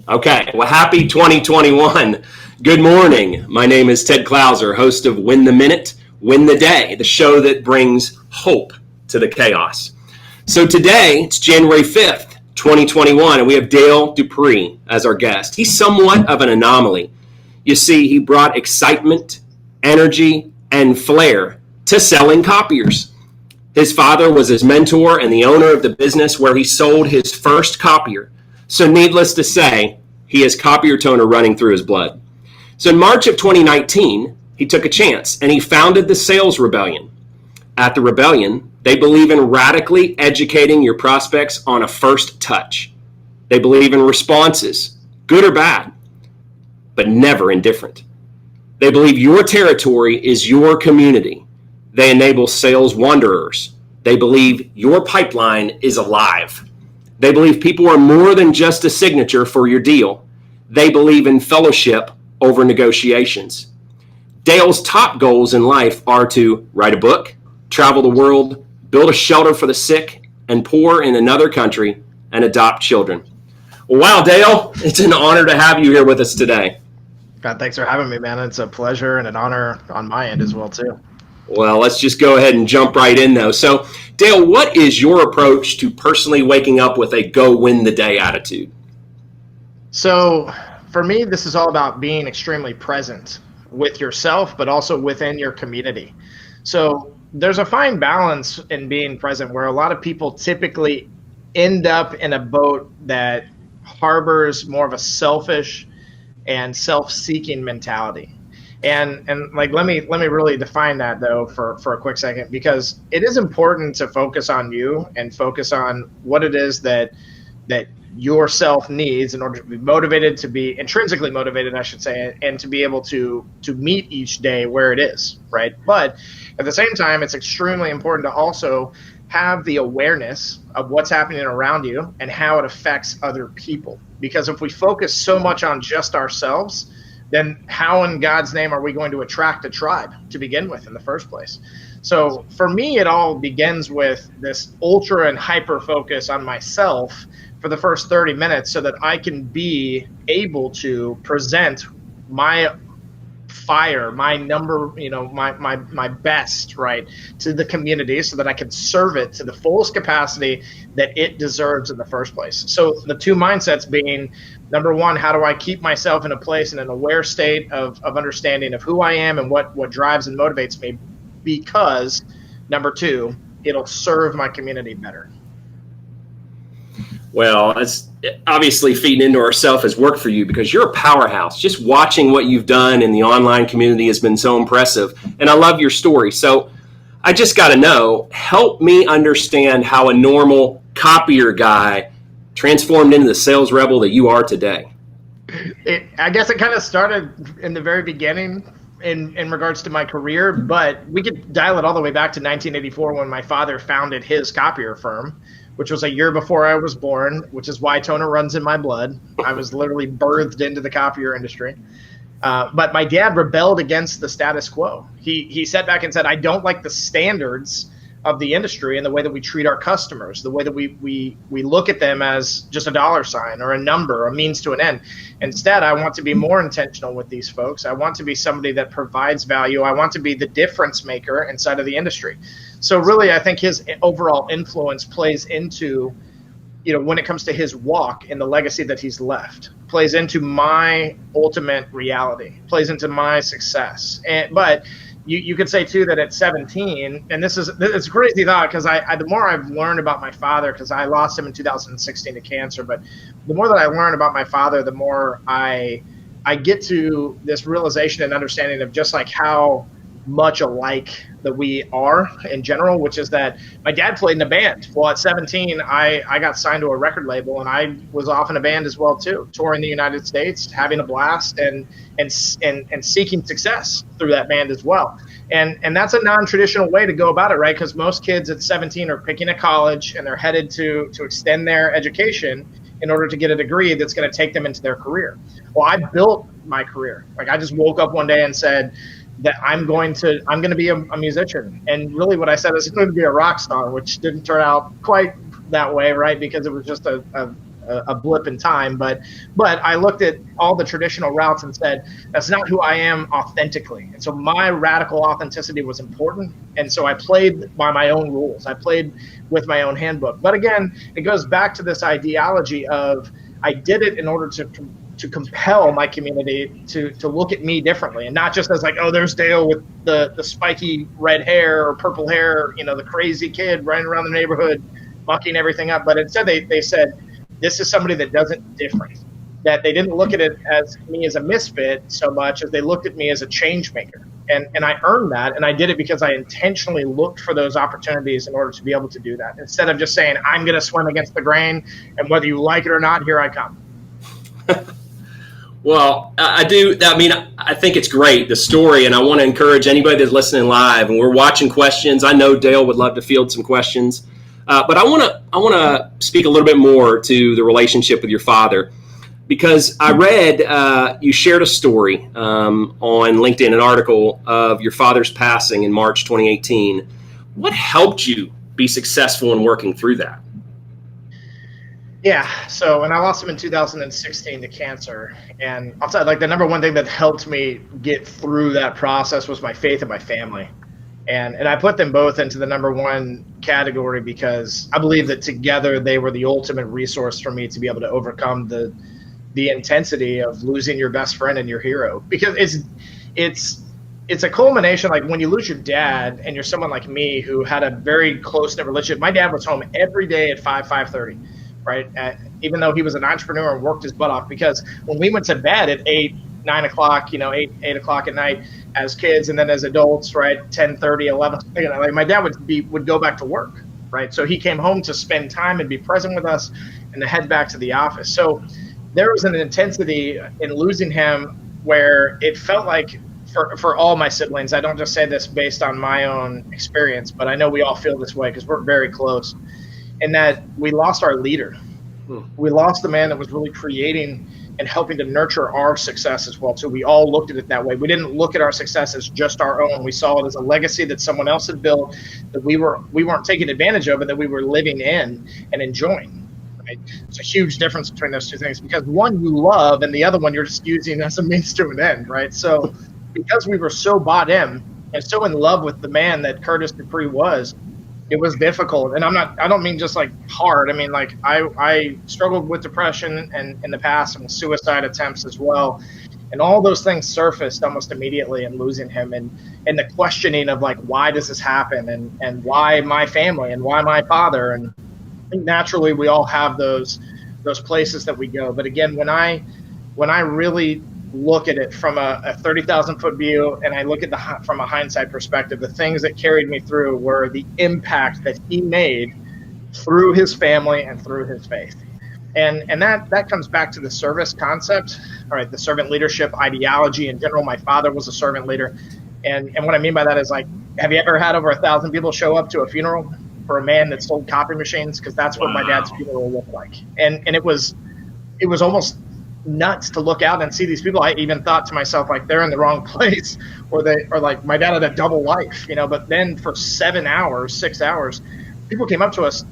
Okay, well, happy 2021. Good morning. My name is Ted Clouser, host of Win the Minute, Win the Day, the show that brings hope to the chaos. So today, it's January 5th, 2021, and we have Dale Dupree as our guest. He's somewhat of an anomaly. You see, he brought excitement, energy, and flair to selling copiers. His father was his mentor and the owner of the business where he sold his first copier. So, needless to say, he has copier toner running through his blood. So, in March of 2019, he took a chance and he founded the Sales Rebellion. At the Rebellion, they believe in radically educating your prospects on a first touch. They believe in responses, good or bad, but never indifferent. They believe your territory is your community. They enable sales wanderers. They believe your pipeline is alive. They believe people are more than just a signature for your deal. They believe in fellowship over negotiations. Dale's top goals in life are to write a book, travel the world, build a shelter for the sick and poor in another country, and adopt children. Well, wow, Dale, it's an honor to have you here with us today. God, thanks for having me, man. It's a pleasure and an honor on my end as well, too. Well, let's just go ahead and jump right in, though. So, Dale, what is your approach to personally waking up with a go win the day attitude? So, for me, this is all about being extremely present with yourself, but also within your community. So, there's a fine balance in being present where a lot of people typically end up in a boat that harbors more of a selfish and self-seeking mentality. And like let me really define that though for a quick second, because it is important to focus on you and focus on what it is that yourself needs in order to be motivated, to be intrinsically motivated, I should say, and to be able to meet each day where it is, right? But at the same time, it's extremely important to also have the awareness of what's happening around you and how it affects other people. Because if we focus so much on just ourselves, then how in God's name are we going to attract a tribe to begin with in the first place? So for me, it all begins with this ultra and hyper focus on myself for the first 30 minutes so that I can be able to present my fire, my number, my best, right, to the community so that I can serve it to the fullest capacity that it deserves in the first place. So the two mindsets being, number one, how do I keep myself in a place in an aware state of understanding of who I am and what drives and motivates me, because number two, it'll serve my community better. Well, it's obviously feeding into ourselves has worked for you because you're a powerhouse. Just watching what you've done in the online community has been so impressive. And I love your story. So I just got to know, help me understand how a normal copier guy transformed into the sales rebel that you are today. I guess it kind of started in the very beginning in regards to my career, but we could dial it all the way back to 1984 when my father founded his copier firm, which was a year before I was born, which is why toner runs in my blood. I was literally birthed into the copier industry. But my dad rebelled against the status quo. He sat back and said, I don't like the standards of the industry and the way that we treat our customers, the way that we look at them as just a dollar sign or a number, a means to an end. Instead, I want to be more intentional with these folks. I want to be somebody that provides value. I want to be the difference maker inside of the industry. So really, I think his overall influence plays into, when it comes to his walk and the legacy that he's left, plays into my ultimate reality, plays into my success. But you could say too that at 17, and it's a crazy thought, because the more I've learned about my father, because I lost him in 2016 to cancer, but the more that I learn about my father, the more I get to this realization and understanding of just like how much alike that we are in general, which is that my dad played in a band. Well, at 17, I got signed to a record label, and I was off in a band as well too, touring the United States, having a blast, and seeking success through that band as well. And that's a non-traditional way to go about it, right? Because most kids at 17 are picking a college and they're headed to extend their education in order to get a degree that's going to take them into their career. Well, I built my career. Like, I just woke up one day and said that I'm going to be a musician. And really what I said is I'm going to be a rock star, which didn't turn out quite that way, right? Because it was just a a blip in time. But I looked at all the traditional routes and said, that's not who I am authentically. And so my radical authenticity was important. And so I played by my own rules. I played with my own handbook. But again, it goes back to this ideology of I did it in order to compel my community to look at me differently, and not just as like, oh, there's Dale with the spiky red hair or purple hair, the crazy kid running around the neighborhood, bucking everything up. But instead they said, this is somebody that does it different. That they didn't look at it as me as a misfit so much as they looked at me as a change maker. And I earned that, and I did it because I intentionally looked for those opportunities in order to be able to do that. Instead of just saying, I'm going to swim against the grain, and whether you like it or not, here I come. Well, I do. I mean, I think it's great, the story, and I want to encourage anybody that's listening live, and we're watching questions. I know Dale would love to field some questions, but I want to speak a little bit more to the relationship with your father, because I read you shared a story on LinkedIn, an article of your father's passing in March 2018. What helped you be successful in working through that? Yeah. So, and I lost him in 2016 to cancer. And I'll tell you, like, the number one thing that helped me get through that process was my faith in my family. And I put them both into the number one category because I believe that together they were the ultimate resource for me to be able to overcome the intensity of losing your best friend and your hero. Because it's a culmination. Like when you lose your dad and you're someone like me who had a very close-knit relationship. My dad was home every day at 5:30. Right. Even though he was an entrepreneur and worked his butt off, because when we went to bed at 8, 9 o'clock, 8 o'clock at night as kids, and then as adults, right, 10:30, 11, like my dad would go back to work. Right. So he came home to spend time and be present with us and to head back to the office. So there was an intensity in losing him where it felt like for all my siblings, I don't just say this based on my own experience, but I know we all feel this way because we're very close. And that we lost our leader. We lost the man that was really creating and helping to nurture our success as well. So we all looked at it that way. We didn't look at our success as just our own. We saw it as a legacy that someone else had built that we weren't taking advantage of, and that we were living in and enjoying. Right? It's a huge difference between those two things, because one you love and the other one you're just using as a means to an end. Right. So because we were so bought in and so in love with the man that Curtis Dupree was, it was difficult. And I don't mean just like hard. I mean, like I struggled with depression and in the past, and suicide attempts as well. And all those things surfaced almost immediately in losing him, and the questioning of like, why does this happen? And why my family and why my father? And I think naturally we all have those places that we go. But again, when I really look at it from a 30,000 foot view, and I look at from a hindsight perspective, the things that carried me through were the impact that he made through his family and through his faith. And that comes back to the service concept, all right, the servant leadership ideology in general. My father was a servant leader. And what I mean by that is, like, have you ever had over 1,000 people show up to a funeral for a man that sold copy machines? Because that's what my dad's funeral looked like. And it was almost nuts to look out and see these people. I even thought to myself, like, they're in the wrong place, or like my dad had a double life, but then for 6 hours, people came up to us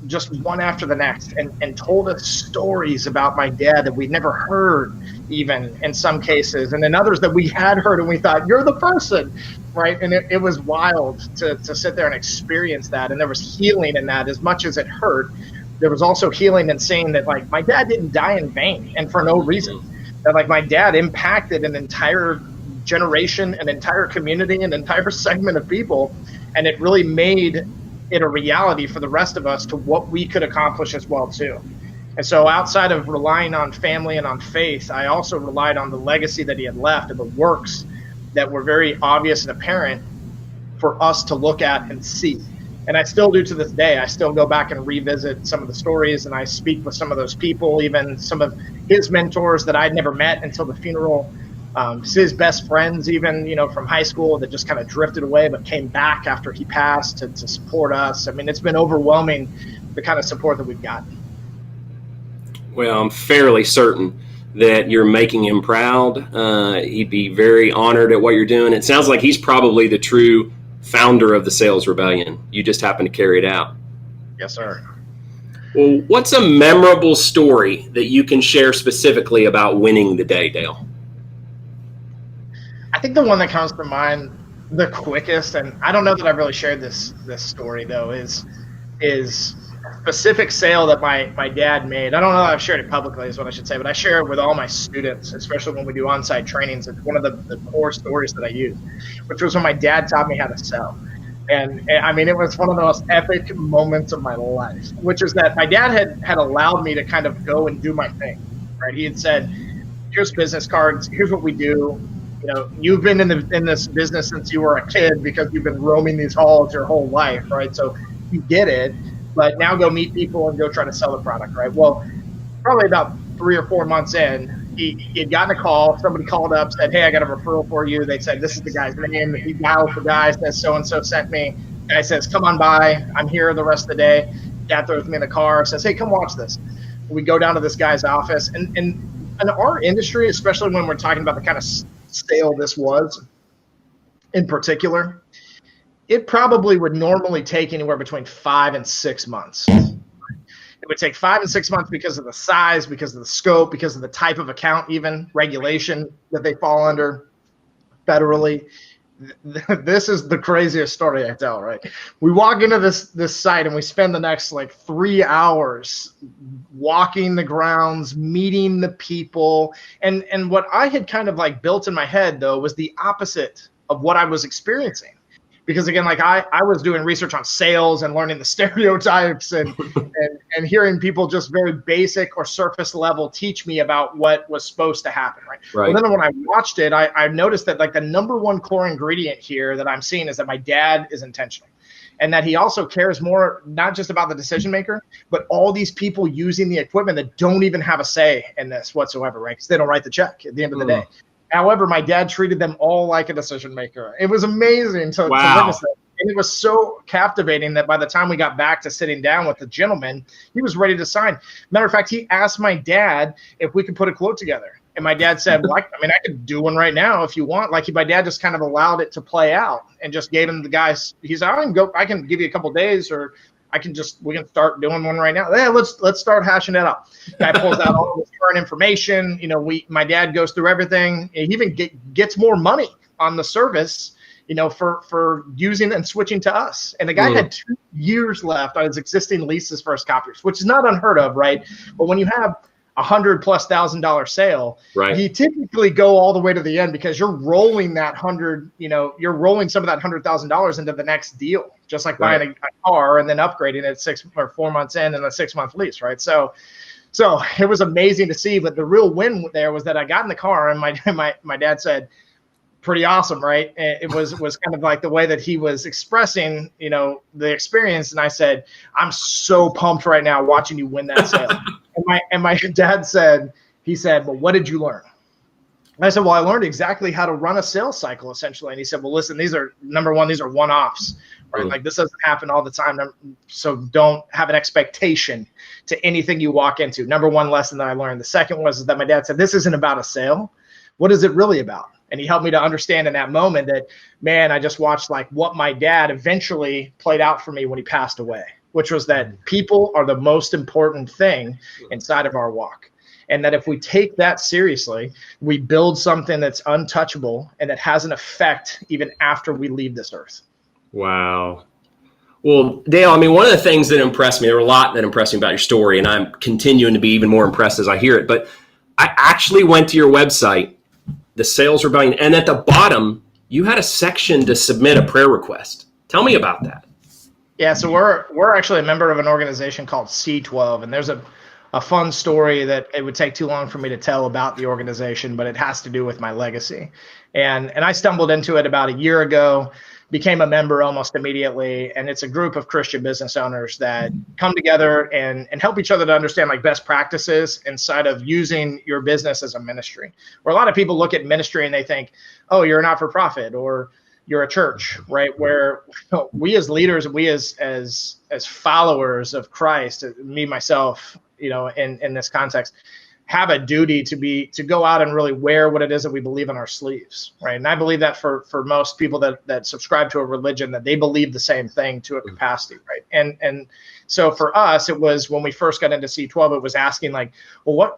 just one after the next and told us stories about my dad that we'd never heard, even in some cases, and in others that we had heard, and we thought, you're the person, right? And it was wild to sit there and experience that. And there was healing in that. As much as it hurt, there was also healing in seeing that, like, my dad didn't die in vain and for no reason. That, like, my dad impacted an entire generation, an entire community, an entire segment of people, and it really made it a reality for the rest of us to what we could accomplish as well too. And so outside of relying on family and on faith, I also relied on the legacy that he had left and the works that were very obvious and apparent for us to look at and see. And I still do to this day. I still go back and revisit some of the stories, and I speak with some of those people, even some of his mentors that I'd never met until the funeral, his best friends, even, from high school, that just kind of drifted away but came back after he passed to support us. I mean, it's been overwhelming, the kind of support that we've gotten. Well, I'm fairly certain that you're making him proud. He'd be very honored at what you're doing. It sounds like he's probably the true founder of the Sales Rebellion. You just happen to carry it out. Yes, sir. Well, what's a memorable story that you can share specifically about winning the day, Dale? I think the one that comes to mind the quickest, and I don't know that I've really shared this story though, is a specific sale that my dad made. I don't know that I've shared it publicly is what I should say, but I share it with all my students, especially when we do on-site trainings. It's one of the core stories that I use, which was when my dad taught me how to sell. And I mean, it was one of the most epic moments of my life, which is that my dad had allowed me to kind of go and do my thing, right? He had said, here's business cards, here's what we do. You know, you've been in this business since you were a kid because you've been roaming these halls your whole life, right? So you get it, but now go meet people and go try to sell the product, right? Well, probably about 3 or 4 months in, he had gotten a call. Somebody called up, said, hey, I got a referral for you. They said, this is the guy's name. He dials the guy, says so-and-so sent me. Guy says, come on by. I'm here the rest of the day. Dad throws me in the car, says, hey, come watch this. We go down to this guy's office. And in our industry, especially when we're talking about the kind of sale this was in particular, it probably would normally take anywhere between 5 and 6 months. It would take 5 and 6 months because of the size, because of the scope, because of the type of account, even regulation that they fall under federally. This is the craziest story I tell, right? We walk into this site and we spend the next like 3 hours walking the grounds, meeting the people. And what I had kind of like built in my head, though, was the opposite of what I was experiencing. Because again, like I was doing research on sales and learning the stereotypes and hearing people just very basic or surface level teach me about what was supposed to happen, right? Right. Well, then when I watched it, I noticed that like the number one core ingredient here that I'm seeing is that my dad is intentional. And that he also cares more, not just about the decision maker, but all these people using the equipment that don't even have a say in this whatsoever, right? Because they don't write the check at the end of the day. However, my dad treated them all like a decision maker. It was amazing to witness that. And it was so captivating that by the time we got back to sitting down with the gentleman, he was ready to sign. Matter of fact, he asked my dad if we could put a quote together. And my dad said, well, I could do one right now if you want. Like my dad just kind of allowed it to play out and just gave him the guys. He said, I can give you a couple of days, or we can start doing one right now. Yeah, let's start hashing it up. Guy pulls out all this current information. You know, my dad goes through everything. He even gets more money on the service, you know, for using and switching to us. And the guy had 2 years left on his existing leases for his copiers, which is not unheard of, right? But when you have $100,000+ sale, right, you typically go all the way to the end because you're rolling that you're rolling some of that $100,000 into the next deal, just like buying a car and then upgrading it 6 or 4 months in and a 6-month lease, right? So it was amazing to see, but the real win there was that I got in the car and my dad said, pretty awesome, right? It was kind of like the way that he was expressing, you know, the experience. And I said, I'm so pumped right now watching you win that sale. and my dad said, well, what did you learn? And I said, well, I learned exactly how to run a sales cycle, essentially. And he said, well, listen, these are one-offs, right? Like this doesn't happen all the time. So don't have an expectation to anything you walk into. Number one lesson that I learned. The second was that my dad said, this isn't about a sale. What is it really about? And he helped me to understand in that moment that, man, I just watched like what my dad eventually played out for me when he passed away, which was that people are the most important thing inside of our walk. And that if we take that seriously, we build something that's untouchable and that has an effect even after we leave this earth. Wow. Well, Dale, I mean, one of the things that impressed me, there were a lot that impressed me about your story, and I'm continuing to be even more impressed as I hear it, but I actually went to your website, the Sales Rebellion, and at the bottom, you had a section to submit a prayer request. Tell me about that. Yeah, so we're actually a member of an organization called C12, and there's a fun story that it would take too long for me to tell about the organization, but it has to do with my legacy. And I stumbled into it about a year ago, became a member almost immediately, and it's a group of Christian business owners that come together and help each other to understand like best practices inside of using your business as a ministry. Where a lot of people look at ministry and they think, oh, you're a not-for-profit or you're a church, right? Where we as leaders, we as followers of Christ, me, myself, you know, in this context, have a duty to go out and really wear what it is that we believe in our sleeves, right? And I believe that for most people that subscribe to a religion, that they believe the same thing to a capacity, right? And so for us, it was when we first got into C12, it was asking like, well,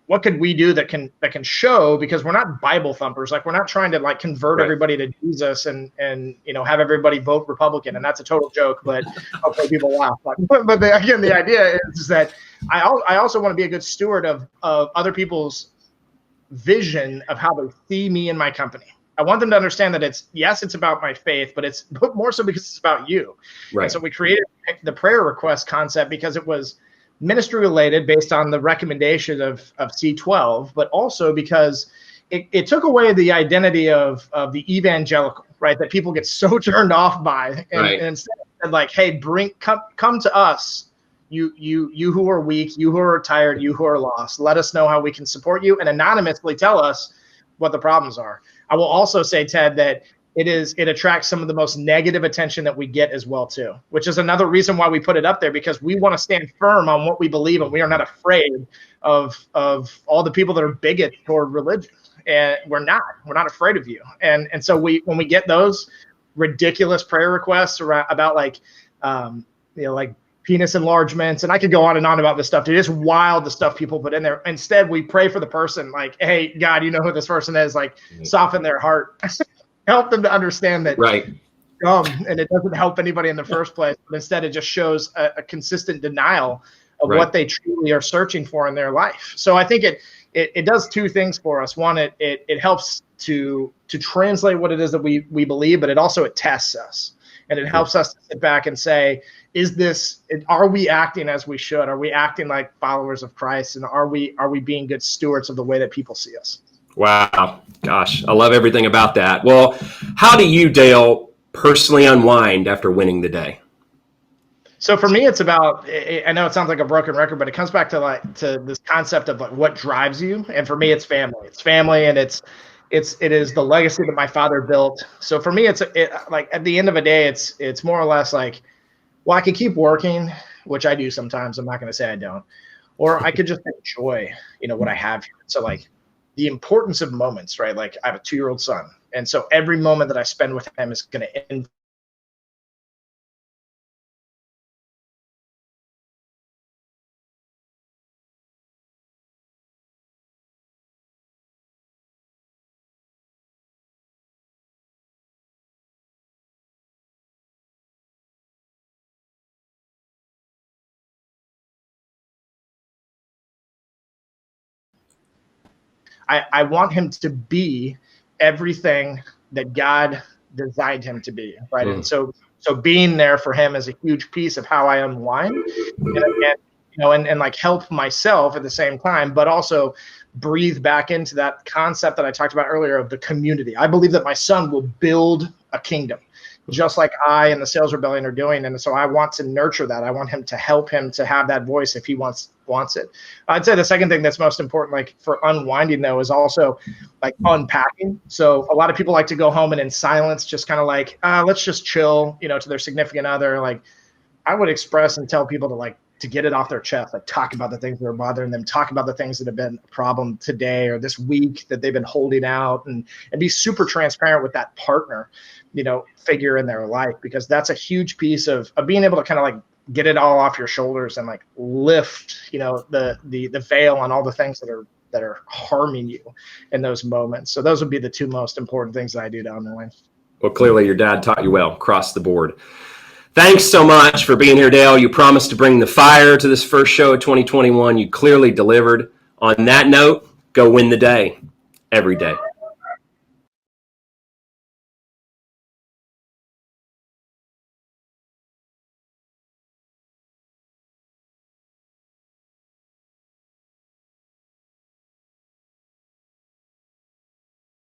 what could we do that can show, because we're not Bible thumpers, like we're not trying to like convert everybody to Jesus and have everybody vote Republican, and that's a total joke, but hopefully people laugh. But again, the idea is that I also want to be a good steward of other people's vision of how they see me and my company. I want them to understand that it's about my faith, but it's more so because it's about you. Right. And so we created the prayer request concept because it was ministry related based on the recommendation of C12, but also because it took away the identity of the evangelical, right? That people get so turned off by, and instead of like, hey, come to us, you who are weak, you who are tired, you who are lost. Let us know how we can support you, and anonymously tell us what the problems are. I will also say, Ted, that it attracts some of the most negative attention that we get as well too, which is another reason why we put it up there, because we want to stand firm on what we believe, and we are not afraid of all the people that are bigots toward religion, and we're not afraid of you. And so when we get those ridiculous prayer requests about like like penis enlargements, and I could go on and on about this stuff. It's wild, the stuff people put in there. Instead, we pray for the person, like, hey, God, you know who this person is, like soften their heart. Help them to understand that, and it doesn't help anybody in the first place. But instead, it just shows a consistent denial of what they truly are searching for in their life. So I think it does two things for us. One, it helps to translate what it is that we believe, but it tests us, and it helps us to sit back and say, are we acting as we should? Are we acting like followers of Christ, and are we being good stewards of the way that people see us? Wow. Gosh, I love everything about that. Well, how do you, Dale, personally unwind after winning the day? So for me, it's about, I know it sounds like a broken record, but it comes back to this concept of like what drives you. And for me, it's family. It's family, and it is the legacy that my father built. So for me, like at the end of a day, it's more or less like, well, I could keep working, which I do sometimes. I'm not going to say I don't, or I could just enjoy, what I have here. So like, the importance of moments, right? Like I have a 2-year-old son. And so every moment that I spend with him is going to end. I want him to be everything that God designed him to be, right? And so being there for him is a huge piece of how I unwind, and like help myself at the same time, but also breathe back into that concept that I talked about earlier of the community. I believe that my son will build a kingdom, just like I and the Sales Rebellion are doing. And so I want to nurture that. I want him to help him to have that voice if he wants it. I'd say the second thing that's most important, like for unwinding though, is also like unpacking. So a lot of people like to go home and in silence, just kind of like, let's just chill, to their significant other. Like I would express and tell people to get it off their chest, like talk about the things that are bothering them, talk about the things that have been a problem today or this week that they've been holding out, and be super transparent with that partner, figure in their life, because that's a huge piece of being able to kind of like get it all off your shoulders and like lift, the veil on all the things that are harming you in those moments. So those would be the two most important things that I do down the line. Well, clearly your dad taught you well across the board. Thanks so much for being here, Dale. You promised to bring the fire to this first show of 2021. You clearly delivered. On that note, go win the day every day.